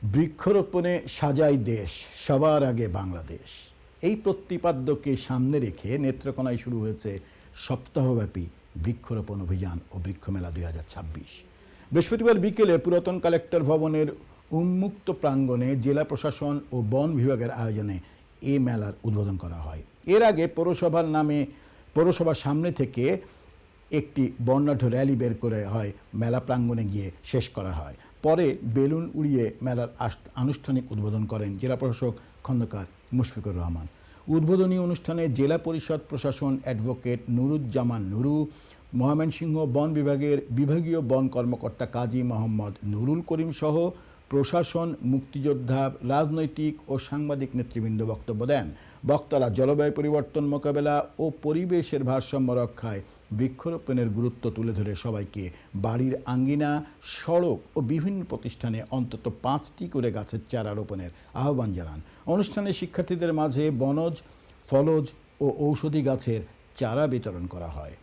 বৃক্ষরোপণে সাজাই দেশ, সবার আগে বাংলাদেশ। এই প্রতিপাদ্যকে সামনে রেখে নেত্রকোনায় শুরু হয়েছে সপ্তাহব্যাপী বৃক্ষরোপণ অভিযান ও বৃক্ষমেলা 2026। বৃহস্পতিবার বিকেলে পুরাতন কালেক্টর ভবনের উন্মুক্ত প্রাঙ্গণে জেলা প্রশাসন ও বন বিভাগের আয়োজনে এ মেলার উদ্বোধন করা হয়। এর আগে পৌরসভার সামনে থেকে একটি বর্ণাঢ্য র্যালি বের করে হয়, মেলা প্রাঙ্গণে গিয়ে শেষ করা হয়। পরে বেলুন উড়িয়ে মেলার আনুষ্ঠানিক উদ্বোধন করেন জেলা প্রশাসক খন্দকার মুশফিকুর রহমান। উদ্বোধনী অনুষ্ঠানে জেলা পরিষদ প্রশাসন অ্যাডভোকেট নুরুজ্জামান নুরু, ময়মনসিংহ বন বিভাগের বিভাগীয় বন কর্মকর্তা কাজী মোহাম্মদ নুরুল করিম সহ প্রশাসন, মুক্তিযোদ্ধা, রাজনৈতিক ও সাংবাদিক নেতৃবৃন্দ বক্তব্য দেন। বক্তারা জলবায়ু পরিবর্তন মোকাবেলা ও পরিবেশের ভারসাম্য রক্ষায় বৃক্ষরোপণের গুরুত্ব তুলে ধরে সবাইকে বাড়ির আঙ্গিনা, সড়ক ও বিভিন্ন প্রতিষ্ঠানে অন্তত 5টি করে গাছের চারা রোপণের আহ্বান জানান। অনুষ্ঠানে শিক্ষার্থীদের মাঝে বনজ, ফলজ ও ঔষধি গাছের চারা বিতরণ করা হয়।